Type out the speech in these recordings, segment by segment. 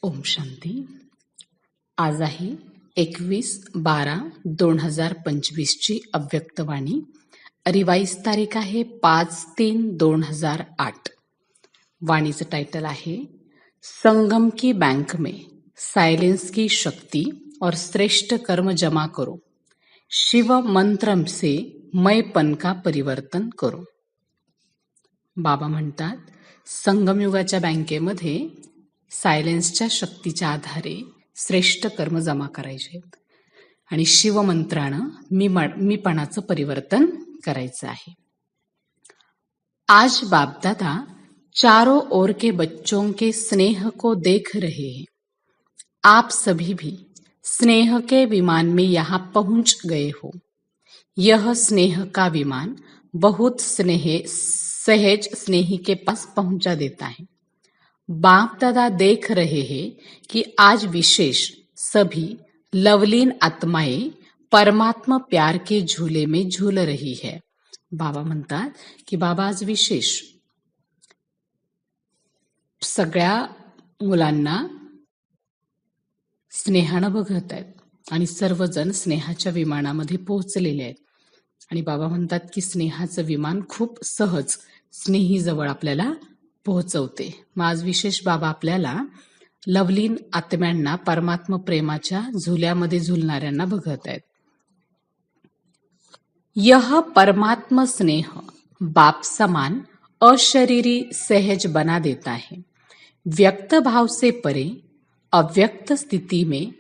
ओम शांती. आज आहे 21/12/2025 ची अव्यक्तवाणी. रिवाइज तारीख आहे 5/3/2008. वाणीचं टाइटल आहे संगम की बैंक में साइलेंस की शक्ति और श्रेष्ठ कर्म जमा करो, शिव मंत्रम से मैपन का परिवर्तन करो. बाबा म्हणतात संगमयुगाच्या बँकेमध्ये सायलेन्सच्या शक्तीच्या आधारे श्रेष्ठ कर्म जमा करायचे आणि शिवमंत्रानं मीपणाचं परिवर्तन करायचं आहे. आज बाप दादा चारों ओर के बच्चों के स्नेह को देख रहे हैं. आप सभी भी स्नेह के विमान में यहाँ पहुंच गए हो. यह स्नेह का विमान बहुत सहज स्नेही के पास पहुंचा देता है. बाप दादा देख रहे हैं कि आज विशेष सभी लवलीन आत्माएं परमात्मा प्यार के झूले में झूल रही है. बाबा म्हणतात की बाबा आज विशेष सगळ्या मुलांना स्नेहानं बघत आहेत आणि सर्वजण स्नेहाच्या विमानामध्ये पोहोचलेले आहेत. आणि बाबा म्हणतात की स्नेहाचं विमान खूप सहज स्नेही जवळ आपल्याला पोहोचवते. मग आज विशेष बाबा आपल्याला लवलीन आत्म्यांना परमात्मा प्रेमाच्या झुल्यामध्ये झुलणाऱ्यांना बघत आहेत. यह परमात्मा स्नेह बाप समान अशरीरी सहज बना देता है. व्यक्त भाव से परे अव्यक्त स्थिति में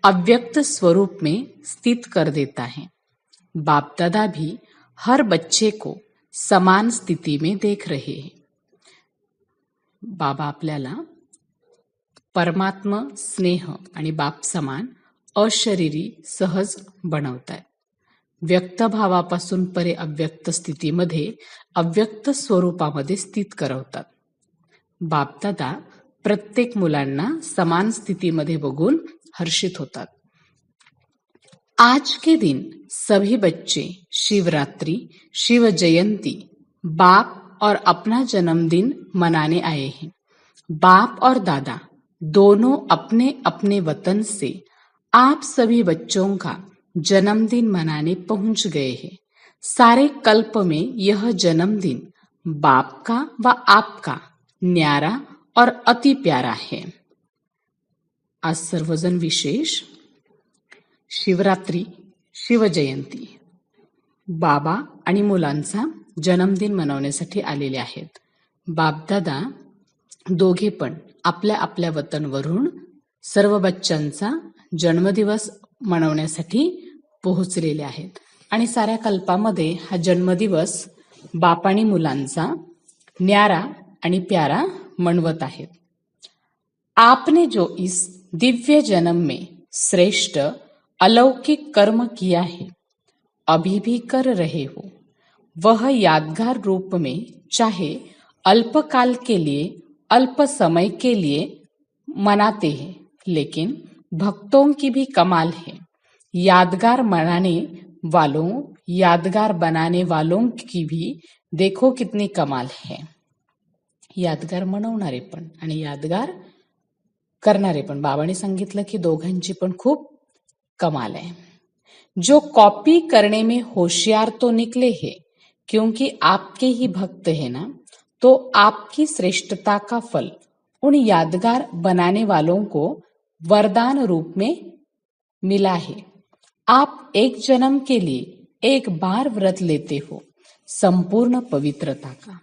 अव्यक्त स्वरूप में स्थित कर देता है. बाप दादा भी हर बच्चे को समान स्थिति में देख रहे हैं. बाबा आपल्याला परमात्मा स्नेह आणि बाप समान अशरीरी सहज बनवतात. व्यक्त भावापासून परे अव्यक्त स्थितीमध्ये अव्यक्त स्वरूपामध्ये स्थित करवतात. बापदादा प्रत्येक मुलांना समान स्थितीमध्ये बघून हर्षित होतात. आज के दिन सभी बच्चे शिवरात्रि, शिव जयंती, बाप और अपना जन्मदिन मनाने आए हैं. बाप और दादा दोनों अपने अपने वतन से आप सभी बच्चों का जन्मदिन मनाने पहुंच गए हैं. सारे कल्प में यह जन्मदिन बाप का व आपका न्यारा और अति प्यारा है. आज सर्वजण विशेष शिवरात्री, शिवजयंती, बाबा आणि मुलांचा जन्मदिन मनवण्यासाठी आलेले आहेत. बापदादा दोघे पण आपल्या आपल्या वतनवरून सर्व बच्चांचा जन्मदिवस मनवण्यासाठी पोहोचलेले आहेत आणि साऱ्या कल्पामध्ये हा जन्मदिवस बाप आणि मुलांचा न्यारा आणि प्यारा मनवत आहेत. आपने जो इस दिव्य जन्म में श्रेष्ठ अलौकिक कर्म किया है, अभी भी कर रहे हो, वह यादगार रूप में चाहे अल्पकाल के लिए, अल्प समय के लिए मनाते हैं, लेकिन भक्तों की भी कमाल है. यादगार बनाने वालों की भी देखो कितनी कमाल है. यादगार मनवणारे पण आणि यादगार करणारे पण. बाबांनी सांगितलं की दोघांची पण खूप कमाल आहे. जो कॉपी करने में होशियार तो निकले हैं, क्योंकि आपके ही भक्त है ना, तो आपकी श्रेष्ठता का फल उन यादगार बनाने वालों को वरदान रूप में मिला है. आप एक जन्म के लिए एक बार व्रत लेते हो, संपूर्ण पवित्रता का.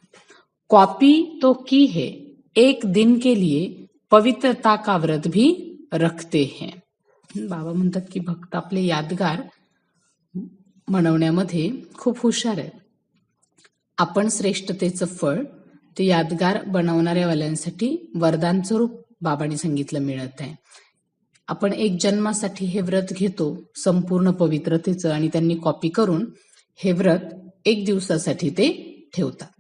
कॉपी तो की है, एक दिन के लिए पवित्रता का व्रत भी रखते हैं. बाबा म्हणतात की भक्त आपले यादगार मनवण्यामध्ये खूप हुशार आहेत. आपण श्रेष्ठतेचं फळ ते यादगार बनवणाऱ्या वाल्यांसाठी वरदान स्वरूप बाबांनी सांगितलं मिळत आहे. आपण एक जन्मासाठी हे व्रत घेतो संपूर्ण पवित्रतेचं आणि त्यांनी कॉपी करून हे व्रत एक दिवसासाठी ते ठेवतात.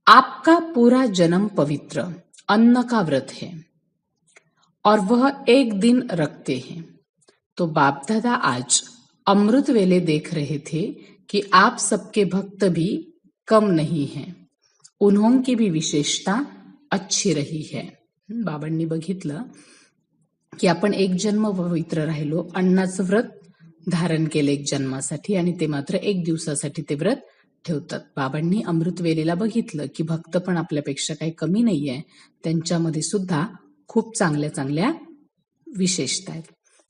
आपका पूरा जन्म पवित्र अन्न का व्रत है और वह एक दिन रखते हैं. तो बाप दादा आज अमृत वेले देख रहे थे कि आप सबके भक्त भी कम नहीं हैं. उन्हों की भी विशेषता अच्छी रही है. बाबांनी बघितलं की आपण एक जन्म पवित्र राहिलो, अन्नाचं व्रत धारण केलं एक जन्मासाठी, आणि ते मात्र एक दिवसासाठी ते व्रत ठेवतात. बाबांनी अमृतवेलेला बघितलं की भक्त पण आपल्यापेक्षा काही कमी नाहीये, त्यांच्यामध्ये सुद्धा खूप चांगल्या चांगल्या विशेषता आहेत.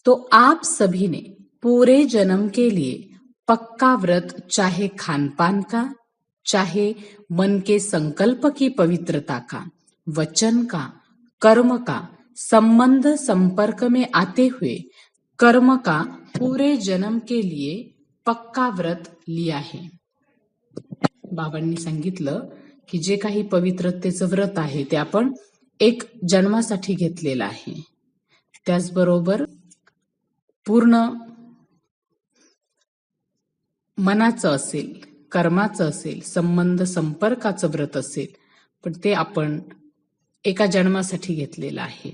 तो आप सभी ने पूरे जन्म के लिए पक्का व्रत, चाहे खान पान का, चाहे मन के संकल्प की पवित्रता का, वचन का, कर्म का, संबंध संपर्क में आते हुए कर्म का पूरे जन्म के लिए पक्का व्रत लिया है. बाबांनी सांगितलं की जे काही पवित्रतेचं व्रत आहे ते आपण एक जन्मासाठी घेतलेलं आहे. त्याचबरोबर पूर्ण मनाचं असेल, कर्माचं असेल, संबंध संपर्काचं व्रत असेल, पण ते आपण एका जन्मासाठी घेतलेलं आहे.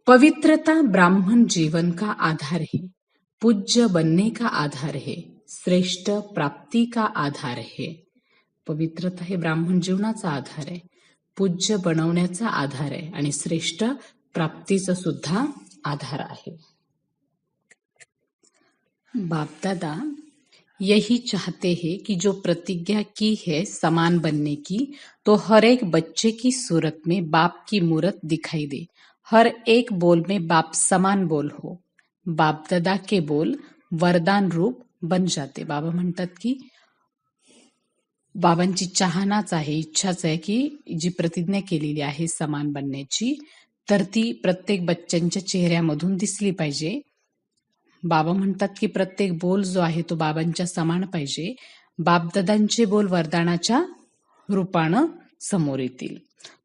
पवित्रता ब्राह्मण जीवन का आधार है, पूज्य बनने का आधार है, श्रेष्ठ प्राप्ति का आधार है. पवित्रता हे ब्राह्मण जीवनाचा आधार आहे, पूज्य बनवण्याचा आधार आहे आणि श्रेष्ठ प्राप्तीचा सुद्धा आधार आहे. बाप दादा यही चाहते हैं कि जो प्रतिज्ञा की है समान बनने की, तो हर एक बच्चे की सूरत में बाप की मूरत दिखाई दे, हर एक बोल में बाप समान बोल हो. बाप दादा के बोल वरदान रूप बन जाते. बाबा म्हणतात की बाबांची चाहनाच आहे, इच्छाच आहे की जी प्रतिज्ञा केलेली आहे समान बनण्याची, तर ती प्रत्येक बच्चांच्या चेहऱ्यामधून दिसली पाहिजे. बाबा म्हणतात की प्रत्येक बोल जो आहे तो बाबांच्या समान पाहिजे. बापदादांचे बोल वरदानाच्या रूपानं समोर येतील.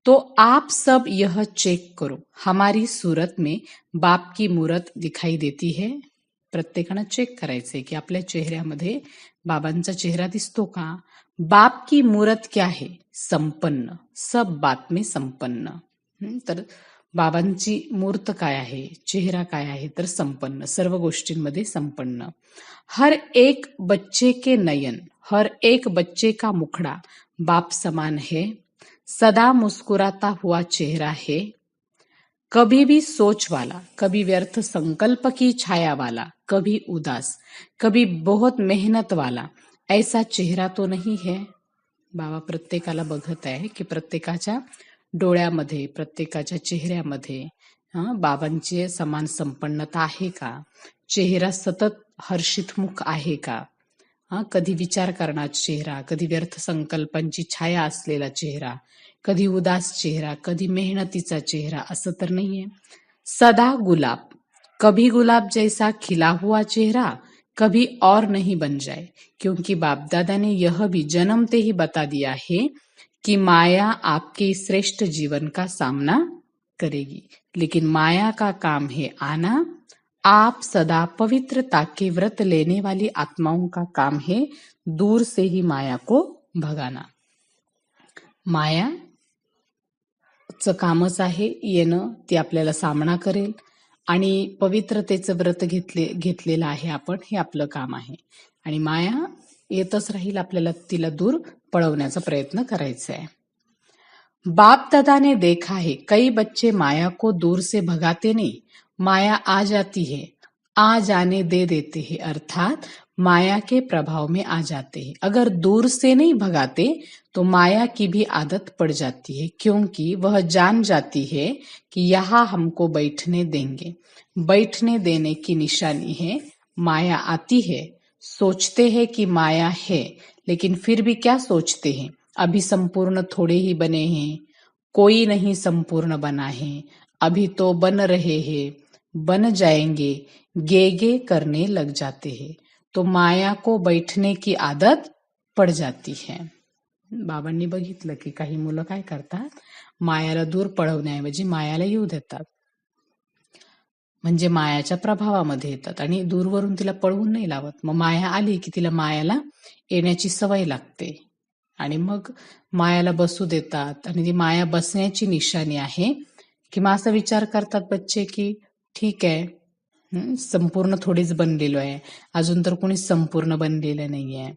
तो आप सब यह चेक करो, हमारी सूरत में बाप की मूरत दिखाई देती है. प्रत्येकानं चेक करायचंय की आपल्या चेहऱ्यामध्ये बाबांचा चेहरा दिसतो का. बाप की मूरत क्या है, संपन्न, सब बात में संपन्न. तर बाबांची मूर्त काय आहे, चेहरा काय आहे, तर संपन्न, सर्व गोष्टींमध्ये संपन्न. हर एक बच्चे के नयन, हर एक बच्चे का मुखड़ा बाप समान है, सदा मुस्कुराता हुआ चेहरा है, कभी भी सोच वाला, कभी व्यर्थ संकल्प की छाया वाला, कभी उदास, कभी बहुत मेहनत वाला, ऐसा चेहरा तो नहीं है. बाबा प्रत्येकाला बघत आहे की प्रत्येकाच्या डोळ्यामध्ये, प्रत्येकाच्या चेहऱ्यामध्ये बाबांची समान संपन्नता आहे का, चेहरा सतत हर्षितमुख आहे का, कधी विचार करणारा चेहरा, कधी व्यर्थ संकल्पांची छाया असलेला चेहरा, कधी उदास चेहरा, कधी मेहनतीचा चेहरा, असं तर नाहीये. सदा गुलाब, कभी गुलाब जैसा खिला हुआ चेहरा कभी और नहीं बन जाए, क्योंकि बाप दादा ने यह भी जन्मते ही बता दिया है कि माया आपके श्रेष्ठ जीवन का सामना करेगी, लेकिन माया का काम है आना. आप सदा पवित्रता के व्रत लेने वाली आत्माओं का काम है दूर से ही माया को भगाना. मायाचं कामच आहे येणं, ती आपल्याला सामना करेल, आणि पवित्रतेचं व्रत घेतलेलं आहे आपण, हे आपलं काम आहे. आणि माया येतच राहील, आपल्याला तिला दूर पळवण्याचा प्रयत्न करायचा आहे. बाप दादा ने देखा है कई बच्चे माया को दूर से भगाते नहीं, माया आ जाती है, आ जाने दे देते हैं, अर्थात माया के प्रभाव में आ जाते हैं. अगर दूर से नहीं भगाते तो माया की भी आदत पड़ जाती है, क्योंकि वह जान जाती है कि यहाँ हमको बैठने देंगे. बैठने देने की निशानी है माया आती है. सोचते हैं कि माया है, लेकिन फिर भी क्या सोचते हैं, अभी संपूर्ण थोड़े ही बने हैं, कोई नहीं संपूर्ण बना है, अभी तो बन रहे हैं, बन जाएंगे, गे गे करने लग जाते हैं. तो माया को बैठने की आदत पड़ जाती है. बाबांनी बघितलं की काही मुलं काय करतात, मायाला दूर पळवण्याऐवजी मायाला येऊ देतात, म्हणजे मायाच्या प्रभावामध्ये येतात आणि दूरवरून तिला पळवून नाही लावत. मग माया आली की तिला मायाला येण्याची सवय लागते आणि मग मायाला बसू देतात, आणि ती माया बसण्याची निशाणी आहे की मग असा विचार करतात बच्चे की ठीक आहे, संपूर्ण थोडीच बनलेलो आहे, अजून तर कोणी संपूर्ण बनलेलं नाहीये,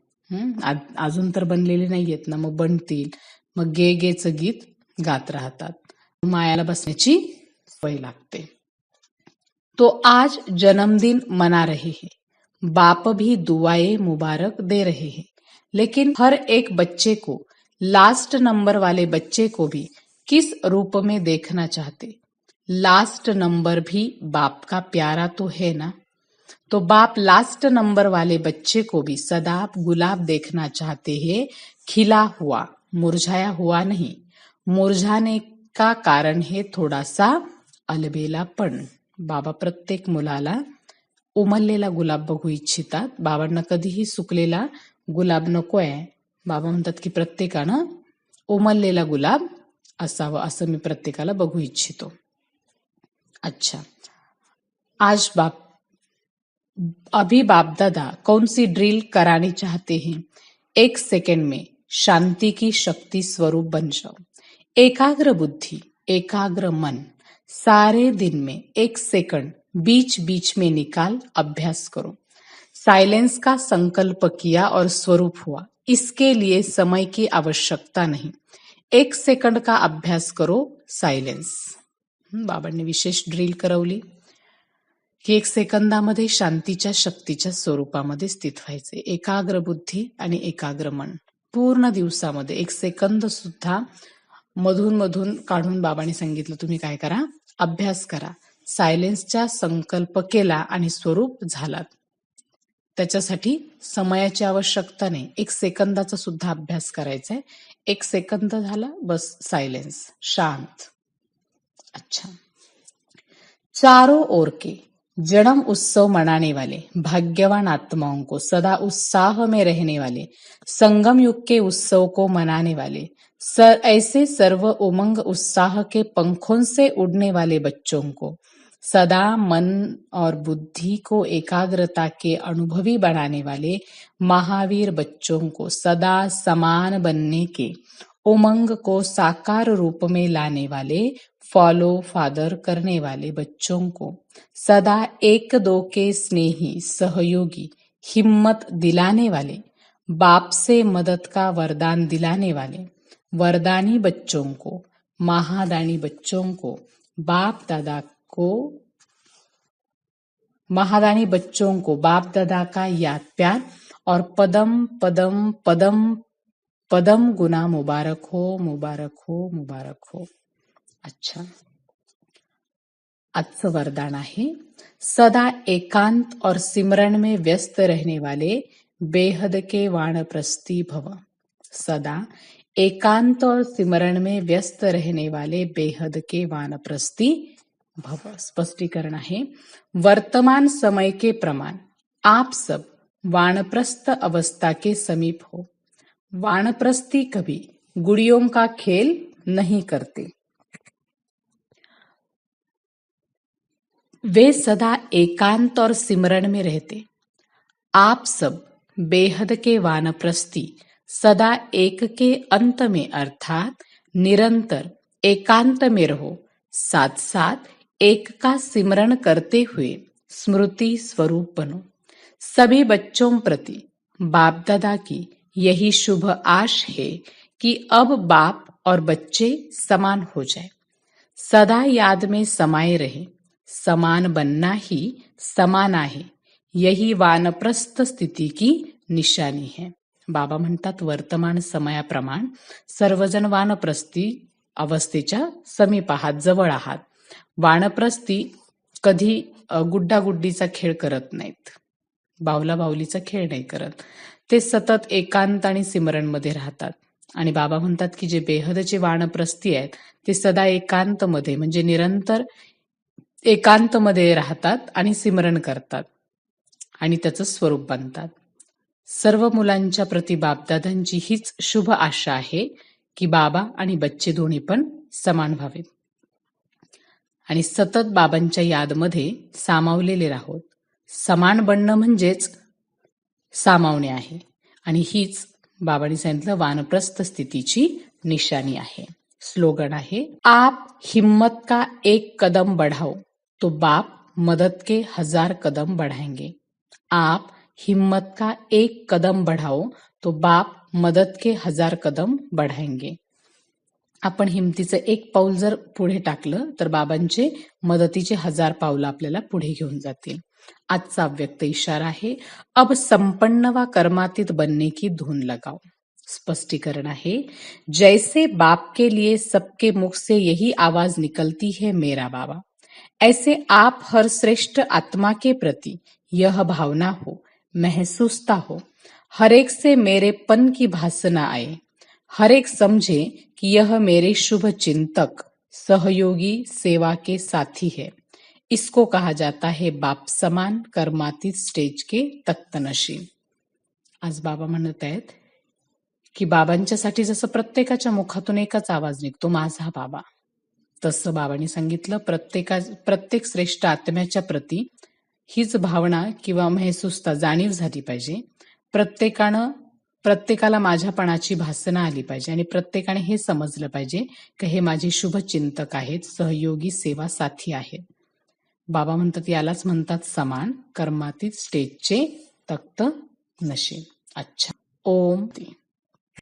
अजून तर बनलेले नाहीयेत ना, मग बनतील. मग गे गेचं गीत गात राहतात. मायाला बसण्याची सवय लागते. तो आज जन्मदिन मना रहे हैं, बाप भी दुआएं मुबारक दे रहे हैं, लेकिन हर एक बच्चे को, लास्ट नंबर वाले बच्चे को भी किस रूप में देखना चाहते? लास्ट नंबर भी बाप का प्यारा तो है ना. तो बाप लास्ट नंबर वाले बच्चे को भी सदा गुलाब देखना चाहते हैं, खिला हुआ, मुरझाया हुआ नहीं. मुरझाने का कारण है थोडासा अलबेलापण. बाबा प्रत्येक मुलाला उमललेला गुलाब बघू इच्छितात. बाबांना कधीही सुकलेला गुलाब नकोय. बाबा म्हणतात की प्रत्येकानं उमललेला गुलाब असावं, असं मी प्रत्येकाला बघू इच्छितो. अच्छा, आज अभी बाप दादा कौन सी ड्रिल करानी चाहते हैं? 1 सेकंड में शांति की शक्ति स्वरूप बन जाओ. एकाग्र बुद्धि, एकाग्र मन, सारे दिन में 1 सेकंड बीच बीच में निकाल अभ्यास करो. साइलेंस का संकल्प किया और स्वरूप हुआ. इसके लिए समय की आवश्यकता नहीं. 1 सेकंड का अभ्यास करो सायलेन्स. बाबांनी विशेष ड्रिल करवली की 1 सेकंदामध्ये शांतीच्या शक्तीच्या स्वरूपामध्ये स्थित व्हायचे. एकाग्र बुद्धी आणि एकाग्र मन. पूर्ण दिवसामध्ये 1 सेकंद सुद्धा मधून मधून काढून बाबांनी सांगितलं तुम्ही काय करा, अभ्यास करा. सायलेन्सचा संकल्प केला आणि स्वरूप झालात. त्याच्यासाठी समयाची आवश्यकता नाही. 1 सेकंदाचा सुद्धा अभ्यास करायचा आहे. 1 सेकंद झाला बस सायलेन्स, शांत. अच्छा, चारों ओर के जन्म उत्सव मनाने वाले भाग्यवान आत्माओं को, सदा उत्साह में रहने वाले, संगम युग के उत्सव को मनाने वाले, ऐसे सर्व उमंग उत्साह के पंखों से उड़ने वाले बच्चों को, सदा मन और बुद्धि को एकाग्रता के अनुभवी बनाने वाले महावीर बच्चों को, सदा समान बनने के उमंग को साकार रूप में लाने वाले, फॉलो फादर करने वाले बच्चों को, सदा एक दो के स्नेही सहयोगी, हिम्मत दिलाने वाले, बाप से मदद का वरदान दिलाने वाले वरदानी बच्चों को, महादानी बच्चों को, बाप दादा को, महादानी बच्चों को बाप दादा का याद प्यार और पदम पदम पदम पदम गुना मुबारक हो, मुबारक हो, मुबारक हो. अच्छा, आजचं वरदान आहे, सदा एकांत और सिमरन में व्यस्त रहने वाले बेहद के वानप्रस्थी भव. सदा एकांत और सिमरन में व्यस्त रहने वाले बेहद के वानप्रस्थी भव. स्पष्टीकरण आहे, वर्तमान समय के प्रमाण आप सब वानप्रस्थ अवस्था के समीप हो. वानप्रस्थी कभी गुड़ियों का खेल नहीं करते. वे सदा एकांत और सिमरन में रहते. आप सब बेहद के वानप्रस्थी सदा एक के अंत में अर्थात निरंतर एकांत में रहो, साथ साथ एक का सिमरन करते हुए स्मृति स्वरूप बनो. सभी बच्चों प्रति बाप दादा की यही शुभ आश है कि अब बाप और बच्चे समान हो जाए, सदा याद में समाये रहे. समान बनना ही समान आहे, यही वानप्रस्थ स्थिती की निशानी है. बाबा म्हणतात वर्तमान समयाप्रमाण सर्वजण वानप्रस्थी अवस्थेच्या समीप आहात, जवळ आहात. वानप्रस्थी कधी गुड्डागुड्डीचा खेळ करत नाहीत, बावला बावलीचा खेळ नाही करत. ते सतत एकांत आणि सिमरणमध्ये राहतात. आणि बाबा म्हणतात की जे बेहदचे वानप्रस्थी आहेत ते सदा एकांतमध्ये म्हणजे निरंतर एकांतमध्ये राहतात आणि सिमरण करतात आणि त्याचं स्वरूप बनतात. सर्व मुलांच्या प्रति बापदादांची हीच शुभ आशा आहे की बाबा आणि बच्चे दोन्ही पण समान व्हावेत आणि सतत बाबांच्या यादमध्ये सामावलेले राहोत. समान बनणं म्हणजेच सामावणे आहे आणि हीच बाबांनी सांगितलं वानप्रस्थ स्थितीची निशानी आहे. स्लोगन आहे, आप हिम्मत का एक कदम बढ़ाओ तो बाप मदद के 1000 कदम बढ़ाएंगे. आप हिम्मत का एक कदम बढ़ाओ तो बाप मदद के 1000 कदम बढ़ाएंगे. आपण हिमतीचं एक पाऊल जर पुढे टाकलं तर बाबांचे मदतीचे 1000 पावलं आपल्याला पुढे घेऊन जातील. आजचा अव्यक्त इशारा आहे, अब संपन्न व कर्मातीत बनने की धून लगाओ. स्पष्टीकरण आहे, जैसे बाप के लिए सबके मुख से यही आवाज निकलती है मेरा बाबा, ऐसे आप हर श्रेष्ठ आत्मा के प्रति यह भावना हो, महसूसता हो, हर एक से मेरेपन की भासना आए, हर एक समझे कि यह मेरे शुभ चिंतक सहयोगी सेवा के साथी है. इसको कहा जाता है बाप समान कर्मातीत स्टेज के तख्तनशी. आज बाबा म्हणत आहेत की बाबांच्यासाठी जसं प्रत्येकाच्या मुखातून एकच आवाज निघतो, माझा बाबा, तसं बाबांनी सांगितलं प्रत्येक श्रेष्ठ आत्म्याच्या प्रती हीच भावना किंवा महसूसता जाणीव झाली पाहिजे. प्रत्येकाला माझ्यापणाची भासना आली पाहिजे आणि प्रत्येकाने हे समजलं पाहिजे की हे माझे शुभचिंतक आहेत, सहयोगी सेवा साथी आहेत. बाबा म्हणतात यालाच म्हणतात समान कर्मातीत स्टेजचे तख्त नशीब. अच्छा. ओम.